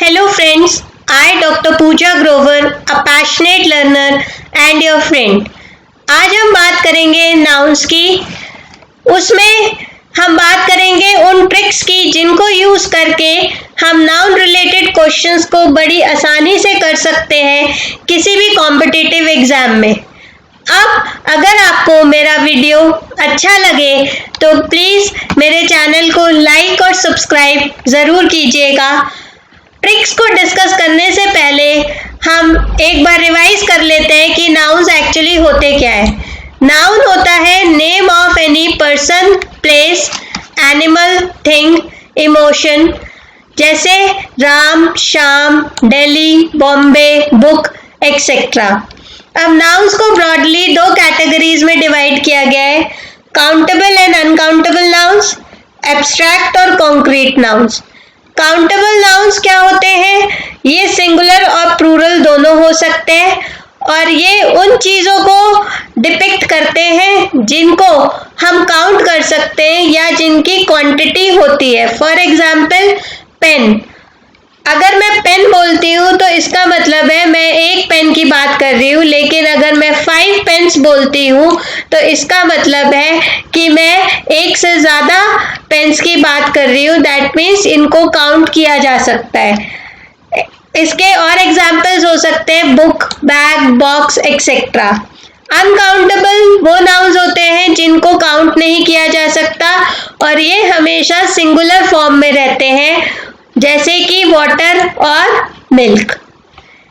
Hello friends, I Dr. Pooja Grover, a passionate learner and your friend. आज हम बात करेंगे नाउन्स की। उसमें हम बात करेंगे उन ट्रिक्स की जिनको यूज करके हम नाउन रिलेटेड क्वेश्चंस को बड़ी आसानी से कर सकते हैं किसी भी कॉम्पिटिटिव एग्जाम में। अब अगर आपको मेरा वीडियो अच्छा लगे तो प्लीज मेरे चैनल को लाइक और सब्सक्राइब जरूर कीजिएगा। ट्रिक्स को डिस्कस करने से पहले हम एक बार रिवाइज कर लेते हैं कि नाउन्स एक्चुअली होते क्या है। नाउन होता है name of any person, place, animal, thing, emotion, जैसे राम, श्याम, दिल्ली, बॉम्बे, बुक एक्सेट्रा। अब नाउन्स को ब्रॉडली दो कैटेगरीज में डिवाइड किया गया है, countable and uncountable nouns, abstract और कॉन्क्रीट नाउन्स। काउंटेबल नाउन्स क्या होते हैं? ये सिंगुलर और प्लूरल दोनों हो सकते हैं और ये उन चीजों को डिपिक्ट करते हैं जिनको हम काउंट कर सकते हैं या जिनकी क्वांटिटी होती है। For example pen. अगर मैं पेन बोलती हूँ तो इसका मतलब है मैं एक पेन की बात कर रही हूँ, लेकिन अगर मैं 5 पेन्स बोलती हूँ तो इसका मतलब है कि मैं एक से ज्यादा पेन्स की बात कर रही हूँ। दैट मीन्स इनको काउंट किया जा सकता है। इसके और एग्जाम्पल्स हो सकते हैं book, bag, box etcetera. Uncountable वो नाउन्स होते हैं जिनको काउंट नहीं किया जा सकता और ये हमेशा सिंगुलर फॉर्म में रहते हैं, जैसे कि वाटर और मिल्क।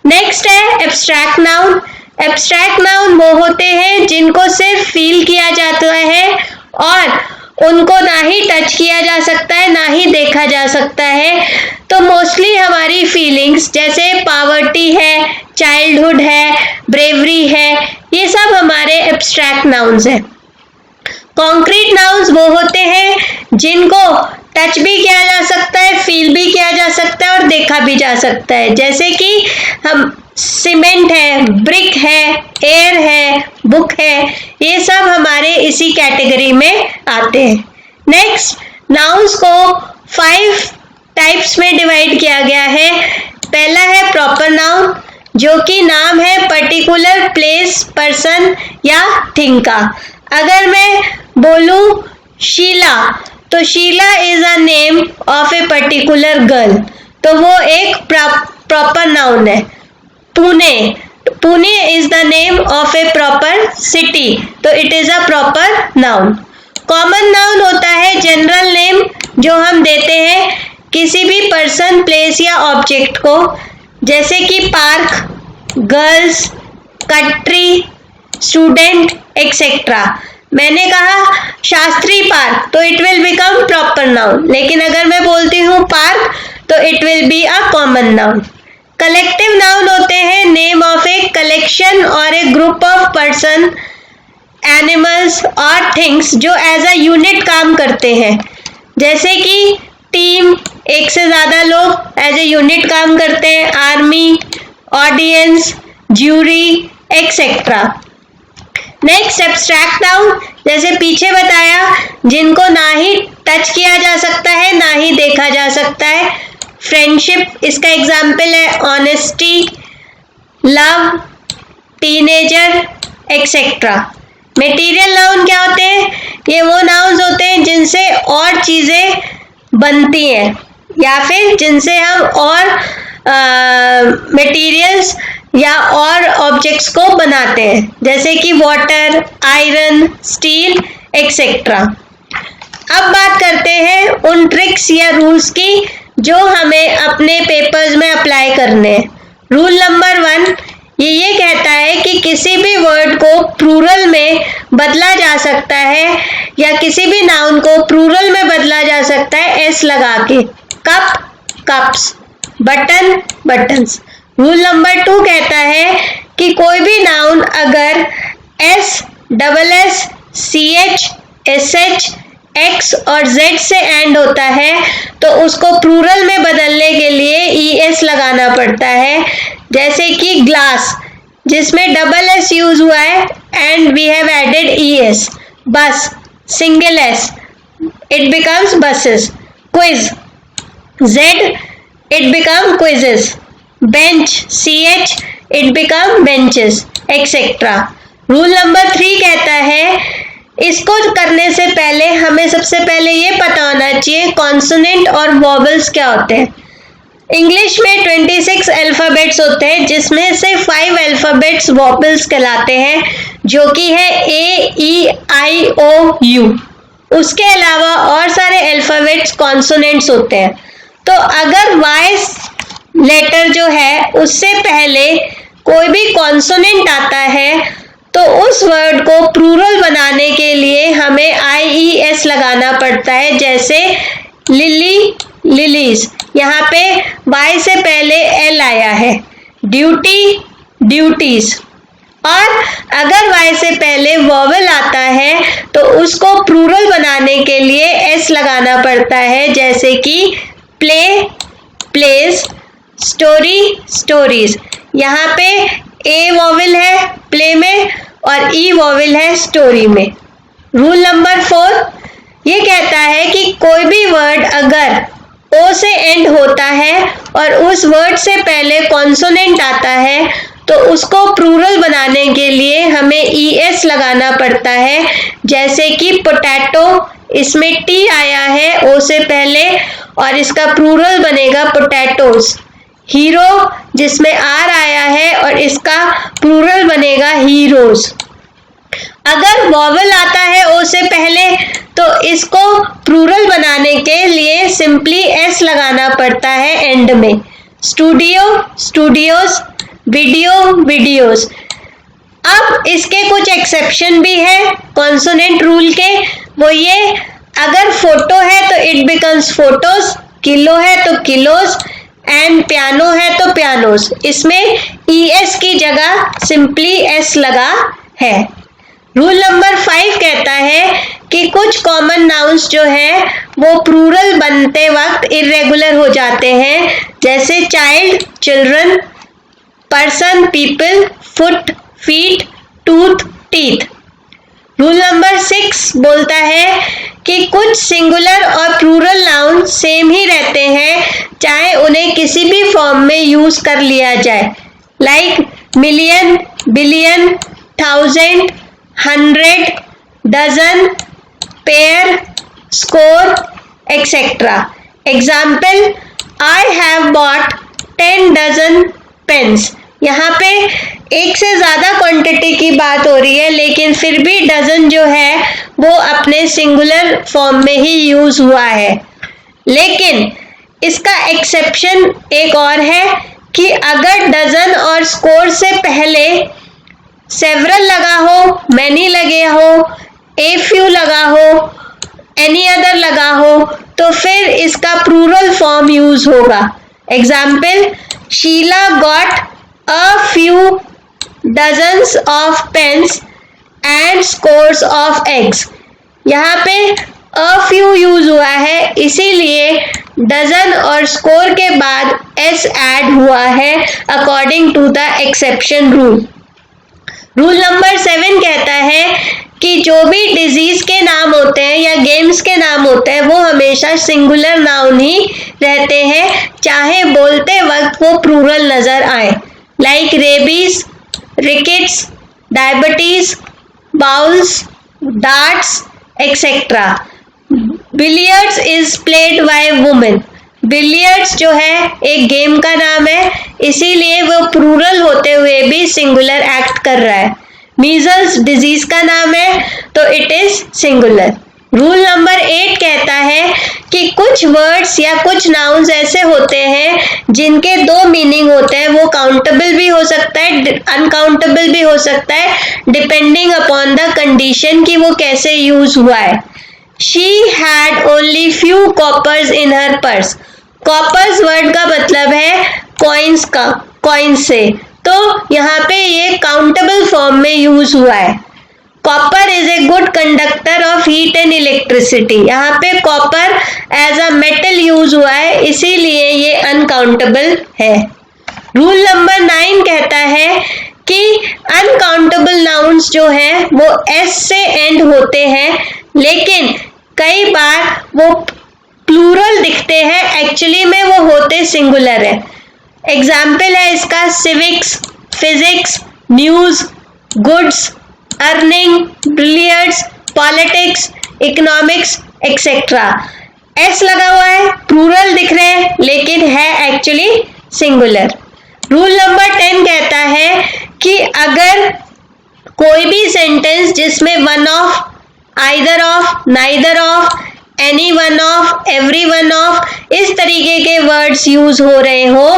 नेक्स्ट है एब्स्ट्रैक्ट नाउन। एब्स्ट्रैक्ट नाउन वो होते हैं जिनको सिर्फ फील किया जाता है और उनको ना ही टच किया जा सकता है ना ही देखा जा सकता है। तो मोस्टली हमारी फीलिंग्स जैसे पॉवर्टी है, चाइल्डहुड है, ब्रेवरी है, ये सब हमारे एब्स्ट्रैक्ट नाउन्स हैं। कॉन्क्रीट नाउन्स वो होते हैं जिनको टच भी किया जा सकता है, फील भी किया जा सकता है और देखा भी जा सकता है, जैसे कि हम सीमेंट है, ब्रिक है, एयर है, बुक है, ये सब हमारे इसी कैटेगरी में आते हैं। नेक्स्ट, नाउन्स को 5 टाइप्स में डिवाइड किया गया है। पहला है प्रॉपर नाउन, जो कि नाम है पर्टिकुलर प्लेस, पर्सन या थिंग का। अगर मैं बोलूं शीला तो Sheela is a name of a particular girl, तो वो एक प्रॉपर नाउन है। Pune, Pune is the name of a proper city, तो it is a proper noun. Common noun होता है जनरल नेम जो हम देते हैं किसी भी पर्सन, प्लेस या ऑब्जेक्ट को, जैसे कि park, girls, country, student etcetera. मैंने कहा शास्त्री पार्क तो it will become proper noun, लेकिन अगर मैं बोलती हूँ पार्क तो it will be a common noun. Collective noun होते हैं नेम ऑफ ए कलेक्शन और ए ग्रुप ऑफ पर्सन, एनिमल्स और थिंग्स जो एज अ यूनिट काम करते हैं, जैसे कि टीम, एक से ज्यादा लोग एज ए यूनिट काम करते हैं, army, audience, jury etcetera. Next abstract noun, जैसे पीछे बताया, जिनको ना ही टच किया जा सकता है ना ही देखा जा सकता है। फ्रेंडशिप इसका एग्जाम्पल है, honesty, love, teenager etcetera. Material noun क्या होते हैं? ये वो नाउन्स होते हैं जिनसे और चीजें बनती हैं या फिर जिनसे हम और मटेरियल्स या और ऑब्जेक्ट्स को बनाते हैं, जैसे कि वाटर, आयरन, स्टील एक्सेट्रा। अब बात करते हैं उन ट्रिक्स या रूल्स की जो हमें अपने पेपर्स में अप्लाई करने हैं। रूल नंबर 1 ये कहता है कि किसी भी वर्ड को प्लूरल में बदला जा सकता है या किसी भी नाउन को प्लूरल में बदला जा सकता है एस लगा के। Cup, cups, button, buttons. Rule number 2 कहता है कि कोई भी नाउन अगर S, double S, C H, S H, X और जेड से एंड होता है तो उसको प्लूरल में बदलने के लिए ई एस लगाना पड़ता है, जैसे कि ग्लास जिसमें डबल एस यूज हुआ है and we have added E S. Bus, single S, it becomes buses. Quiz, Z it become quizzes. Bench, ch, it become benches, etc. Rule number 3 कहता है इसको करने से पहले हमें सबसे पहले ये पता होना चाहिए कॉन्सोनेंट और वॉवल्स क्या होते हैं। इंग्लिश में 26 अल्फाबेट्स होते हैं जिसमें से 5 अल्फाबेट्स वॉवल्स कहलाते हैं जो कि है ए, ई, आई, ओ, यू। उसके अलावा और सारे अल्फाबेट्स कॉन्सोनेंट्स होते हैं। तो अगर वाई लेटर जो है उससे पहले कोई भी कॉन्सोनेंट आता है तो उस वर्ड को प्लूरल बनाने के लिए हमें IES लगाना पड़ता है, जैसे लिली, लिलीज। यहाँ पे वाई से पहले एल आया है। Duty, duties. और अगर वाई से पहले वॉवल आता है तो उसको प्लूरल बनाने के लिए एस लगाना पड़ता है, जैसे कि प्ले, प्लेस, स्टोरी, स्टोरीज। यहाँ पे ए वॉवल है प्ले में और ई वॉवल है स्टोरी में। रूल नंबर 4 ये कहता है कि कोई भी वर्ड अगर ओ से एंड होता है और उस वर्ड से पहले कॉन्सोनेंट आता है तो उसको प्लूरल बनाने के लिए हमें ES लगाना पड़ता है, जैसे कि पोटैटो, इसमें टी आया है ओ से पहले और इसका प्लूरल बनेगा पोटैटोज। हीरो जिसमें आर आया है और इसका प्लूरल बनेगा हीरोज। अगर वॉवल आता है ओ से पहले तो इसको प्लूरल बनाने के लिए सिंपली एस लगाना पड़ता है एंड में। Studio, studios, video, videos. अब इसके कुछ एक्सेप्शन भी है कॉन्सोनेंट रूल के। वो ये, अगर फोटो है तो इट बिकम्स फोटोज, किलो है तो किलोज, एंड पियानो है तो पियानोज। इसमें ES की जगह सिंपली S लगा है। रूल नंबर 5 कहता है कि कुछ कॉमन नाउन्स जो है वो प्लूरल बनते वक्त इरेगुलर हो जाते हैं, जैसे child, children, person, people, foot, feet, tooth, teeth. Rule number 6 बोलता है कि कुछ सिंगुलर और प्लूरल नाउन सेम ही रहते हैं चाहे उन्हें किसी भी फॉर्म में यूज कर लिया जाए, like million, billion, thousand, 100, dozen, pair, score, etcetera. Example, I have bought 10 dozen pens. यहाँ पे एक से ज्यादा क्वांटिटी की बात हो रही है, लेकिन फिर भी डजन जो है वो अपने सिंगुलर फॉर्म में ही यूज हुआ है। लेकिन इसका एक्सेप्शन एक और है कि अगर डजन और स्कोर से पहले सेवरल लगा हो, मैनी लगे हो, ए फ्यू लगा हो, एनी अदर लगा हो, तो फिर इसका प्लूरल फॉर्म यूज होगा। Example, Sheela got a few dozens of pens and scores of eggs। यहाँ पे a few यूज हुआ है, इसीलिए डजन और स्कोर के बाद s ऐड हुआ है according to the exception rule. Rule number 7 कहता है कि जो भी डिजीज के नाम होते हैं या गेम्स के नाम होते हैं वो हमेशा सिंगुलर नाउन ही रहते हैं, चाहे बोलते वक्त वो प्लूरल नजर आए, like rabies, rickets, diabetes, bowls, darts, etcetera. Billiards is played by women. Billiards जो है एक गेम का नाम है, इसीलिए वो प्लूरल होते हुए भी सिंगुलर एक्ट कर रहा है। मीजल्स डिजीज का नाम है तो it is singular. Rule number 8 कहता है कि कुछ वर्ड्स या कुछ नाउन्स ऐसे होते हैं जिनके 2 मीनिंग होते हैं, वो काउंटेबल भी हो सकता है, अनकाउंटेबल भी हो सकता है, डिपेंडिंग अपॉन द कंडीशन कि वो कैसे यूज हुआ है। She had only few coppers in her purse। Coppers word का मतलब है कॉइन्स का, कॉइन से, तो यहाँ पे ये काउंटेबल फॉर्म में यूज हुआ है। Copper is a good conductor of heat and electricity. यहाँ पे copper as a metal use हुआ है, इसीलिए ये अनकाउंटेबल है। रूल नंबर 9 कहता है कि अनकाउंटेबल नाउन्स जो हैं वो एस से एंड होते हैं, लेकिन कई बार वो प्लूरल दिखते हैं, एक्चुअली में वो होते सिंगुलर है। एग्जाम्पल है इसका civics, physics, news, goods, earning, billiards, politics, economics etcetera. S लगा हुआ है, प्लूरल दिख रहे हैं लेकिन है एक्चुअली सिंगुलर। रूल नंबर 10 कहता है कि अगर कोई भी सेंटेंस जिसमें one of, either of, neither of, any one of, every one of इस तरीके के वर्ड्स यूज हो रहे हो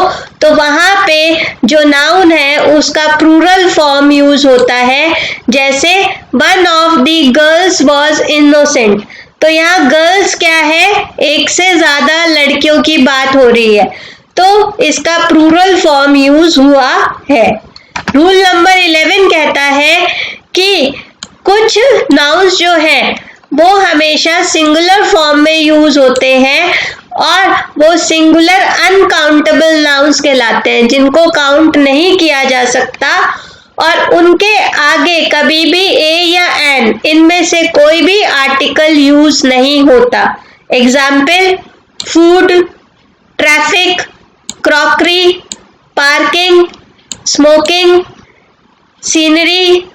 तो वहां पे जो नाउन है उसका प्लूरल फॉर्म यूज होता है। जैसे one of the girls was innocent, तो यहाँ गर्ल्स क्या है, एक से ज्यादा लड़कियों की बात हो रही है तो इसका प्लूरल फॉर्म यूज हुआ है। रूल नंबर 11 कहता है कि कुछ नाउन्स जो हैं वो हमेशा सिंगुलर फॉर्म में यूज होते हैं और वो सिंगुलर अनकाउंटेबल नाउन्स कहलाते हैं, जिनको काउंट नहीं किया जा सकता और उनके आगे कभी भी ए या एन इनमें से कोई भी आर्टिकल यूज नहीं होता। Example food, traffic, crockery, parking, smoking, scenery,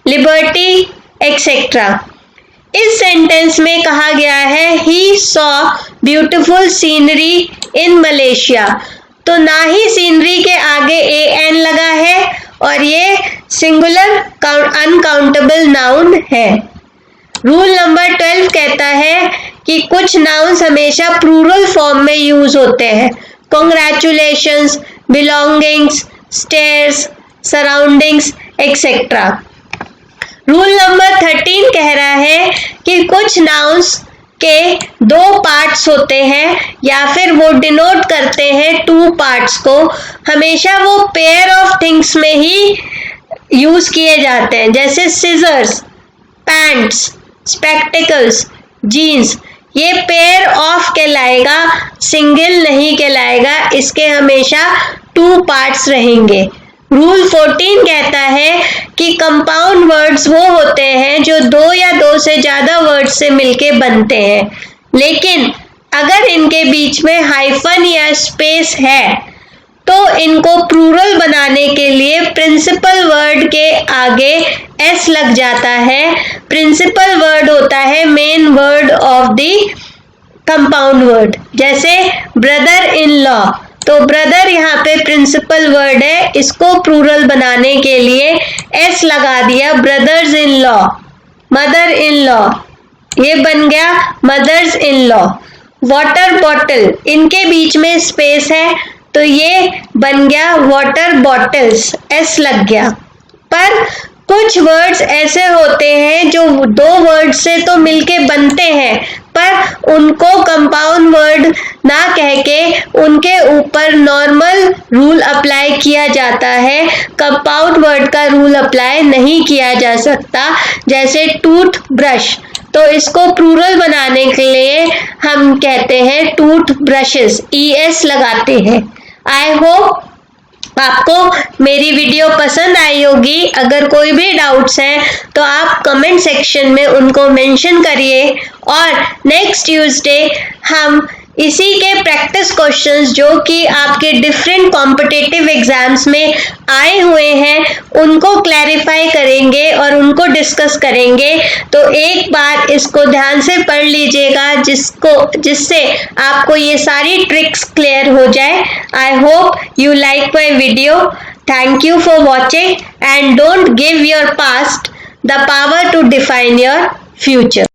liberty etcetera. इस सेंटेंस में कहा गया है he saw beautiful scenery in Malaysia, तो ना ही सीनरी के आगे ए एन लगा है और ये सिंगुलर अनकाउंटेबल नाउन है। रूल नंबर 12 कहता है कि कुछ नाउन्स हमेशा प्लूरल फॉर्म में यूज होते हैं। Congratulations, belongings, stairs, surroundings etcetera. Rule number 13 कह रहा है कि कुछ नाउन्स के दो पार्ट्स होते हैं या फिर वो डिनोट करते हैं टू पार्ट्स को, हमेशा वो पेयर ऑफ थिंग्स में ही यूज किए जाते हैं। जैसे सिजर्स, पैंट्स, स्पेक्टिकल्स, जीन्स, ये पेयर ऑफ कहलाएगा, सिंगल नहीं कहलाएगा, इसके हमेशा टू पार्ट्स रहेंगे। रूल 14 कहता है कि कंपाउंड वर्ड्स वो होते हैं जो दो या दो से ज्यादा वर्ड्स से मिलके बनते हैं, लेकिन अगर इनके बीच में हाइफन या स्पेस है तो इनको प्लूरल बनाने के लिए प्रिंसिपल वर्ड के आगे एस लग जाता है। प्रिंसिपल वर्ड होता है main word of the compound word. जैसे ब्रदर इन लॉ, तो ब्रदर यहाँ पे प्रिंसिपल वर्ड है, इसको प्लूरल बनाने के लिए एस लगा दिया, brothers in law. Mother in law, ये बन गया mother's in law. Water bottle, इनके बीच में स्पेस है तो ये बन गया वाटर बॉटल्स, एस लग गया। पर कुछ वर्ड्स ऐसे होते हैं जो दो वर्ड से तो मिलके बनते हैं पर उनको कंपाउंड वर्ड ना कह के उनके ऊपर नॉर्मल रूल अप्लाई किया जाता है, कंपाउंड वर्ड का रूल अप्लाई नहीं किया जा सकता। जैसे टूथ ब्रश, तो इसको प्लूरल बनाने के लिए हम कहते हैं टूथ ब्रशेस, ES लगाते हैं। आई होप आपको मेरी वीडियो पसंद आई होगी। अगर कोई भी डाउट्स हैं तो आप कमेंट सेक्शन में उनको मेंशन करिए और नेक्स्ट ट्यूसडे हम इसी के प्रैक्टिस क्वेश्चंस जो कि आपके डिफरेंट कॉम्पिटिटिव एग्जाम्स में आए हुए हैं उनको क्लैरिफाई करेंगे और उनको डिस्कस करेंगे। तो एक बार इसको ध्यान से पढ़ लीजिएगा जिससे आपको ये सारी ट्रिक्स क्लियर हो जाए। I hope you like my video. Thank you for watching and don't give your past the power to define your future.